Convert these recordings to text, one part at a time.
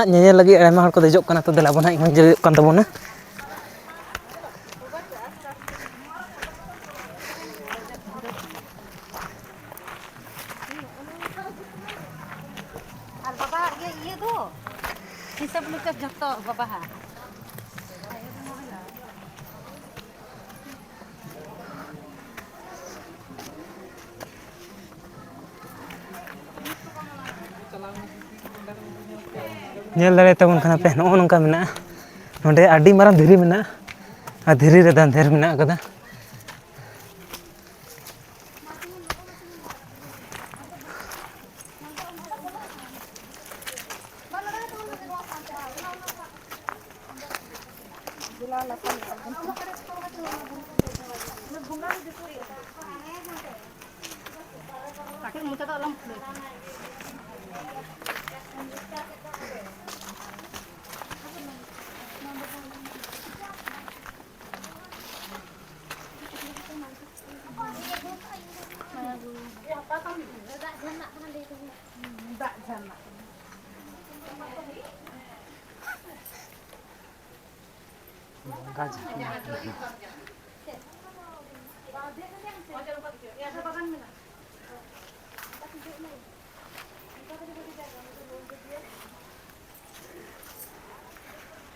ᱦᱟᱸᱜ ᱧᱮᱧᱮᱞ ᱞᱟᱹᱜᱤᱫ ᱟᱭᱢᱟ ᱦᱚᱲ ᱠᱚ ᱫᱮᱡᱚᱜ ᱠᱟᱱᱟ, ᱛᱚ ᱫᱮᱞᱟ ᱟᱵᱚ ᱦᱟᱸᱜ ᱤᱧ ᱫᱮᱡᱚᱜ ᱠᱟᱱ ᱛᱟᱵᱚᱱᱟ᱾ ᱟᱨ ᱵᱟᱵᱟᱣᱟᱜ ᱜᱮ ᱤᱭᱟᱹ ᱫᱚ ᱦᱤᱥᱟᱹᱵ ᱱᱤᱠᱟᱹᱥ ᱡᱷᱚᱛᱚ ᱵᱟᱵᱟᱣᱟᱜ᱾ ᱧᱮᱞ ᱫᱟᱲᱮ ᱛᱟᱵᱚᱱ ᱠᱟᱱᱟ ᱯᱮ ᱱᱚᱜᱼᱚ ᱱᱚᱝᱠᱟ ᱢᱮᱱᱟᱜᱼᱟ᱾ ᱱᱚᱸᱰᱮ ᱟᱹᱰᱤ ᱢᱟᱨᱟᱝ ᱫᱷᱤᱨᱤ ᱢᱮᱱᱟᱜᱼᱟ ᱟᱨ ᱫᱷᱤᱨᱤ ᱨᱮ ᱫᱟᱸᱫᱷᱮᱨ ᱢᱮᱱᱟᱜ ᱟᱠᱟᱫᱟ᱾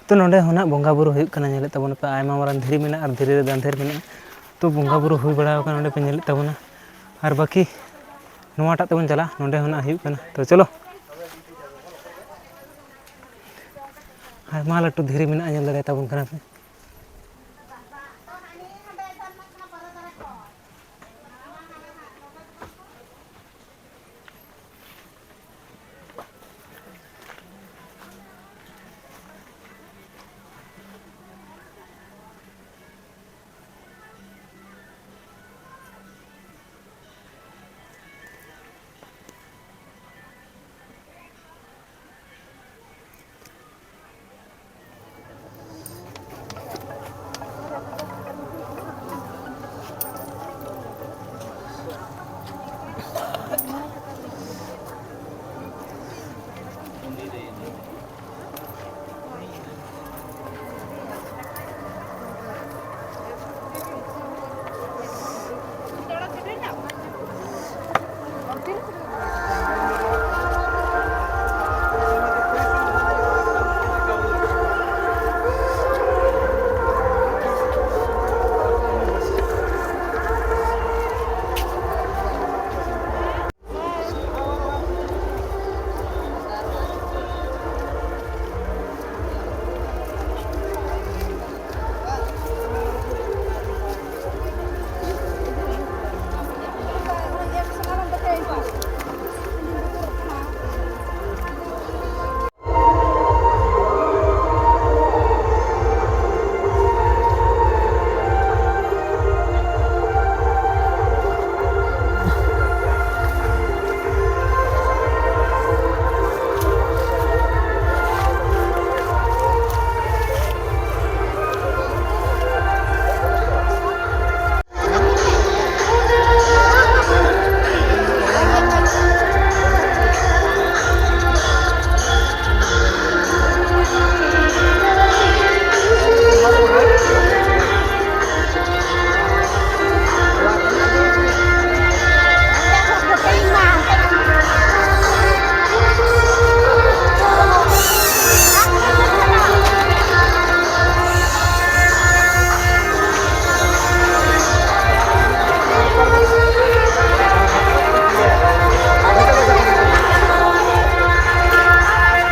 ᱛᱚ ᱱᱚᱸᱰᱮ ᱦᱚᱸ ᱱᱟᱜ ᱵᱚᱸᱜᱟ ᱵᱩᱨᱩ ᱦᱩᱭᱩᱜ ᱠᱟᱱᱟ, ᱧᱮᱞᱮᱫ ᱛᱟᱵᱚᱱ ᱯᱮ ᱟᱭᱢᱟ ᱢᱟᱨᱟᱝ ᱫᱷᱤᱨᱤ ᱢᱮᱱᱟᱜᱼᱟ ᱟᱨ ᱫᱷᱤᱨᱤ ᱨᱮ ᱫᱟᱸᱫᱷᱮᱨ ᱢᱮᱱᱟᱜᱼᱟ᱾ ᱛᱚ ᱵᱚᱸᱜᱟ ᱵᱩᱨᱩ ᱦᱩᱭ ᱵᱟᱲᱟᱣ ᱟᱠᱟᱱᱟ ᱱᱚᱸᱰᱮ ᱯᱮ ᱧᱮᱞᱮᱫ ᱛᱟᱵᱚᱱᱟ ᱟᱨ ᱵᱟᱹᱠᱤ ᱱᱚᱣᱟᱴᱟᱜ ᱛᱮᱵᱚᱱ ᱪᱟᱞᱟᱜᱼᱟ, ᱱᱚᱸᱰᱮ ᱦᱚᱸ ᱱᱟᱜ ᱦᱩᱭᱩᱜ ᱠᱟᱱᱟ ᱛᱚ ᱪᱚᱞᱚ᱾ ᱟᱭᱢᱟ ᱞᱟᱹᱴᱩ ᱫᱷᱤᱨᱤ ᱢᱮᱱᱟᱜᱼᱟ, ᱧᱮᱞ ᱫᱟᱲᱮ ᱛᱟᱵᱚᱱ ᱠᱟᱱᱟ ᱯᱮ᱾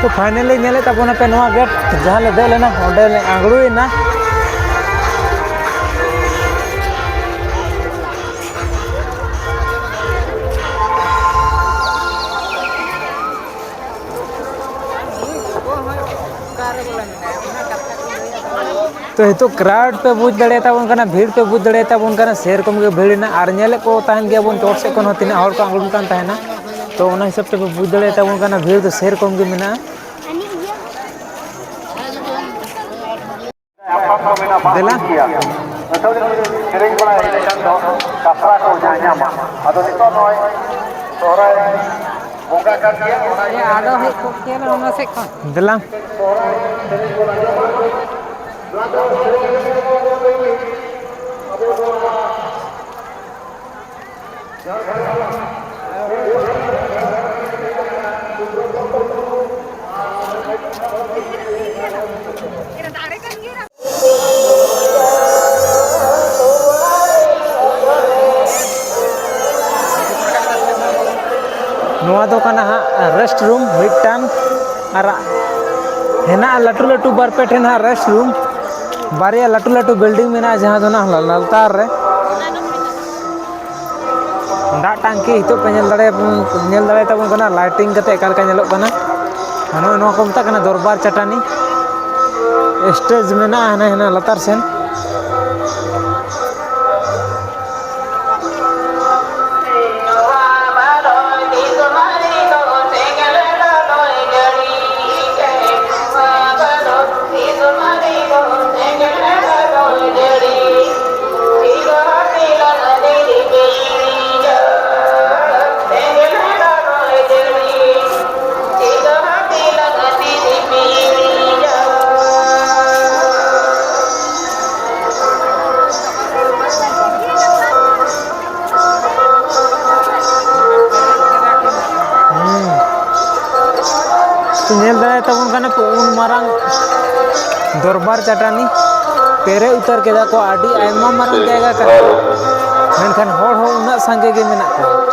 ᱛᱚ ᱯᱷᱟᱭᱱᱟᱞᱤ ᱧᱮᱞᱮᱫ ᱛᱟᱵᱚᱱᱟᱯᱮ ᱱᱚᱣᱟ ᱜᱮᱴ ᱡᱟᱦᱟᱸ ᱞᱮ ᱫᱮᱡ ᱞᱮᱱᱟ ᱚᱸᱰᱮ ᱞᱮ ᱟᱬᱜᱚᱭᱮᱱᱟ᱾ तो हितो क्राउड पे बुझ दाड़ेताबोन कना, भीड़ पे बुझ दाड़ेताबोन कना, सेरकम गे भीड़ ना आर नेले को ताहन गया बोन चोट से कोन तिना हॉल को आंगुल कान ताहना। तो ओना हिसाब ते बुझ दाड़ेताबोन कना भीड़ तो सेरकम गे मेना देला ये आडो है को केला ना से कौन दिलाम नोआ दो कना रेस्ट रूम मिटान और हेना लटू लटू बारपे ठेन रेस्ट रूम बारिया लटू लटू बिल्डिंग में जहाँ दो ना ललतार रे दा टांकी हितो पे नेल दाड़े ताबन कना लाइटिंग कते एकाल का नेलोग कना हनो नो को मता कना दरबार चटानी स्टेज में ना हेना लतार सेन नेल दाड़े ताबन कना उन मारंग दरबार चटानी पेरे उतर केदा को आडी आयमा मारंग जायगा का मेनखान होड़ हो उना संगे गे मेना को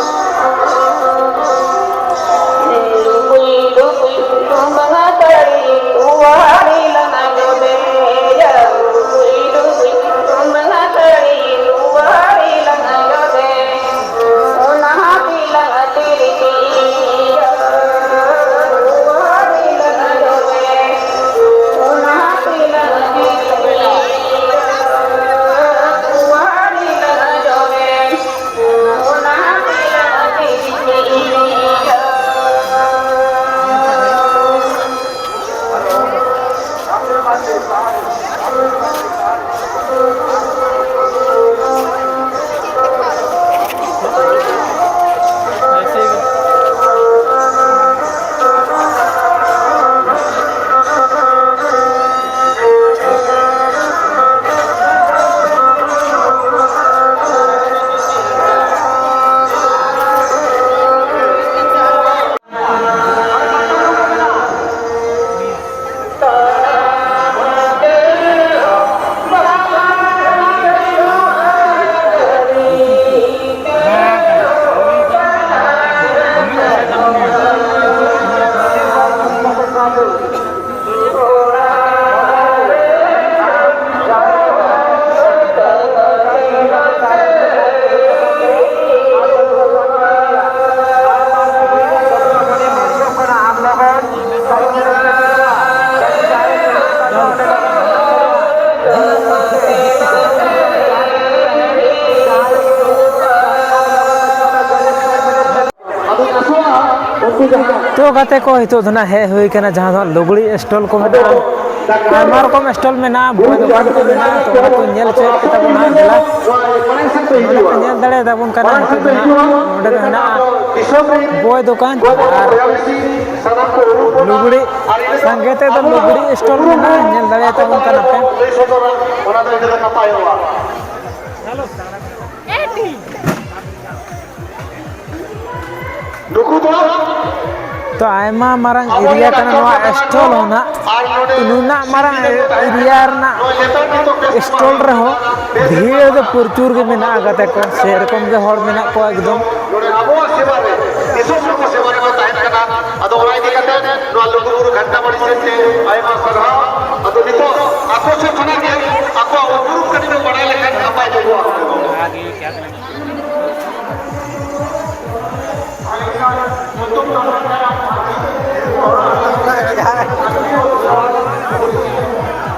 तो गाते को हितो धना हे हुई कना जहां दो लुगड़ी स्टॉल को मेना आयमा रकम स्टॉल मेना बोय दुकान को मेना तो ना तो नेल चेक के तब ना दिला नेल दड़े दाबुन कना ओडे हेना बोय दुकान और लुगड़ी संगेते तो लुगड़ी स्टॉल मेना नेल दड़े ताबुन कना पे ओना दो इधर नपायोवा हेलो एटी तो आयमा मारंग एरिया कना नोआ स्टॉल होना नुना मारंग एरिया रना स्टॉल रहो भीड़ दो प्रचुर के मेना आगते को सेरकम के हर मेना को एकदम आबो सेवा रे दिसोम को सेवा रे ताहेन कना अदो ओना इदि कते नोआ लुगुरु घंटा बड़ी से आयमा सदा अदो नितो आको से थना के आको उपुरु कनी में बड़ा लेखन अपाय देबो आगे क्या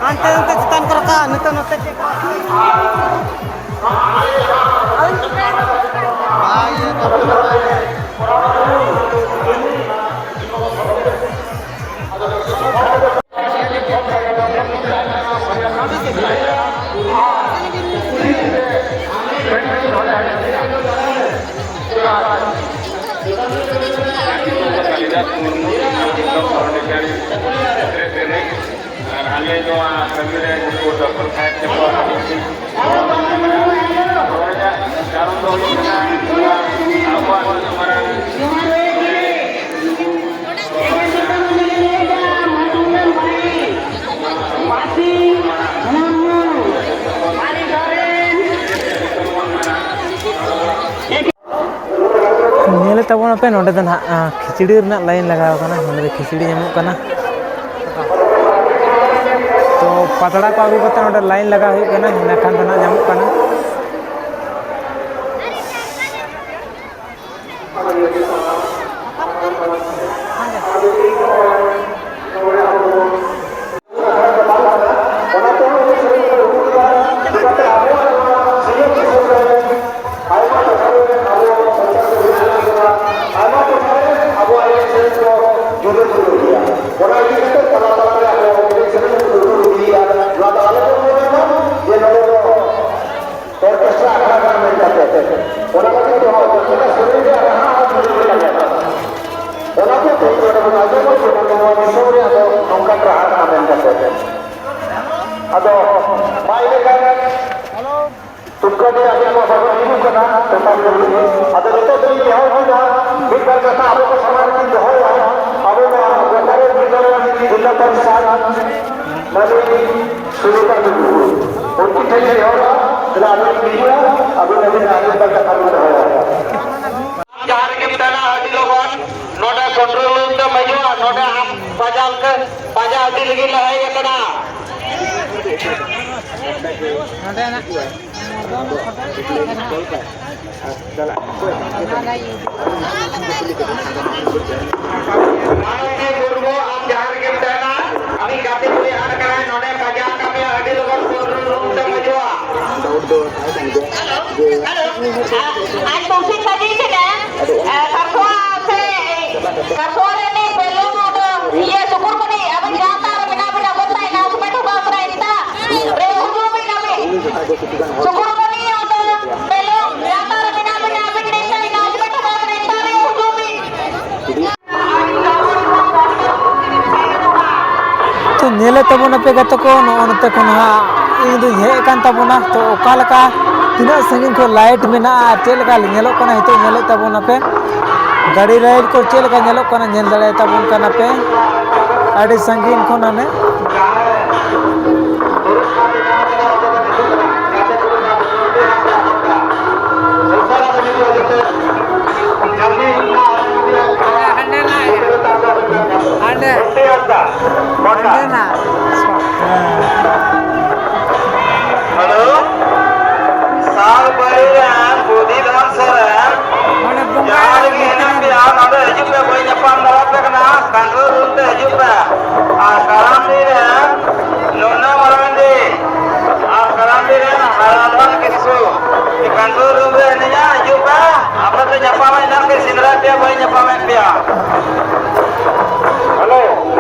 antes están por acá, no te Thank you. ᱧᱮᱞᱮᱫ ᱛᱟᱵᱚᱱ ᱯᱮ ᱱᱚᱰᱮ ᱫᱚ ᱱᱟᱦᱟᱜ ᱠᱷᱤᱪᱲᱤ ᱨᱮᱱᱟᱜ ᱞᱟᱭᱤᱱ ᱞᱟᱜᱟᱣ ᱠᱟᱱᱟ ᱱᱚᱰᱮ ᱫᱚ ᱠᱷᱤᱪᱲᱤ ᱧᱟᱢᱚᱜ ᱠᱟᱱᱟ तो पतड़ा को अगू करते नोडे लाइन लगा हुई कना हिना खान दना ᱧᱟᱢᱚᱜ ᱠᱟᱱᱟ Ado, baik kan? Tujuh dia ada apa baru ibu kena tentang ini. Ada itu dari jauh juga. Biar kata apa bersama dengan jauh ya. Apa yang berkait dengan jumlah besar. Lalu suruhkan dulu. Untuk saya jauh. Selalu dia. Abu Nabi Nabi berkata jauh. Jangan kita nak di luar. Noda kontrol untuk maju. Noda pajak ke pajak di lagi lah ya kena. तो नेले तबना पे गत को नते को ना इन दो हे कान तबना तो ओका लका तिना संगिन को लाइट मेना चेल का नेलो कना हितो नेले तबना पे गाड़ी राइड को चेल का नेलो कना नेल दले तबन कना पे आडी संगिन को नाने Halo, saal bayan, budi dan seren. Jangan ingin biar ada juga banyak pandang kena kantor untuk juga. Sekarang ini, nona orang ini, sekarang ini halaman kisu. Di kantor ini juga, apa tu nyapa macam ke sindra dia banyak nyapa macam. Halo.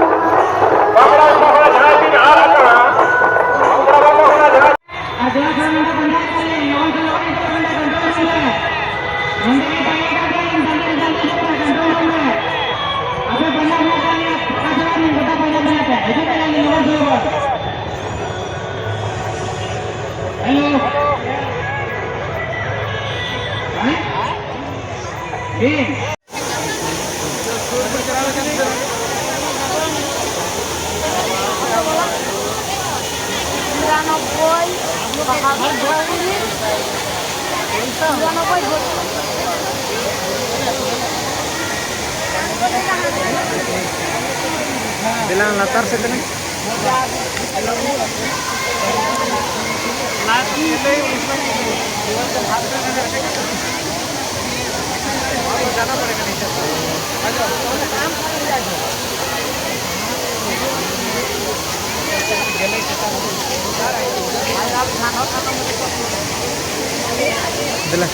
Bilang latar sekali. जाना पड़ेगा नीचे दिला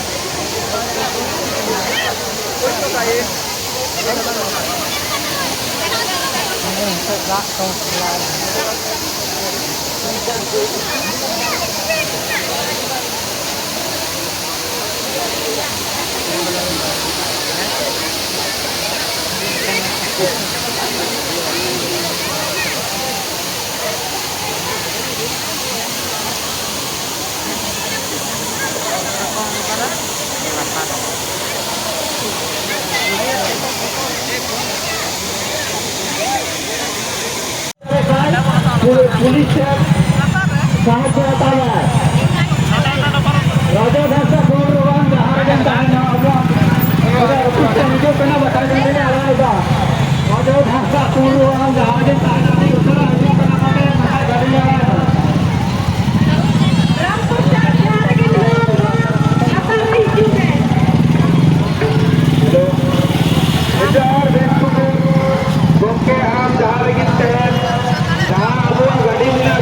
police साहाଯ୍य हatawa Raja Dhasa Kuruan Jahargan Tahana Allah Kita hidup kena bakal jadi Allah itu Raja Dhasa Kuruan Jahargan Tahana Allah Usara hidup kena bakal jadi Allah Rampur Jahargan apa lagi juga Kejar besok Bokeh ham Jahargan Tahana Jahan Abu Gadi Mina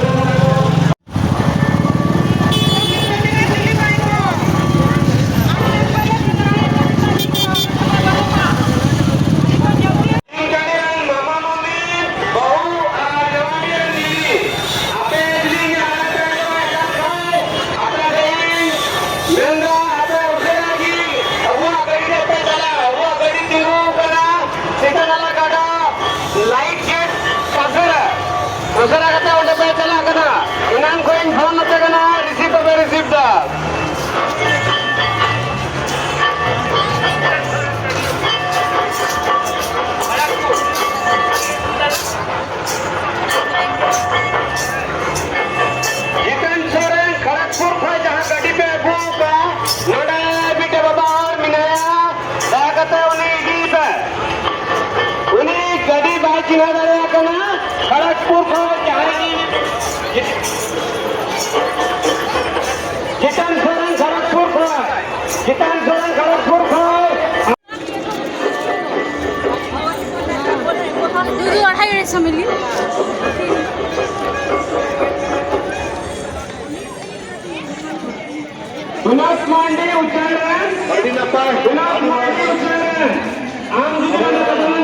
दूसरा कहता है उन्हें चला करना इनाम को inform मत करना रिसीव पे रिसीव दा जितन सोरेन खड़गपुर था जहाँ गड्डी पे भूखा नोड़ा बीटे बाबा और मिनाया क्या कहता है उन्हें इडी पे उन्हें गड्डी बाई चिन्हा दे करना खड़गपुर को जितन सोरेन खड़गपुर को दूध 250 मिली विनाश मांडे उच्चारण विनाश मांडे उच्चारण आम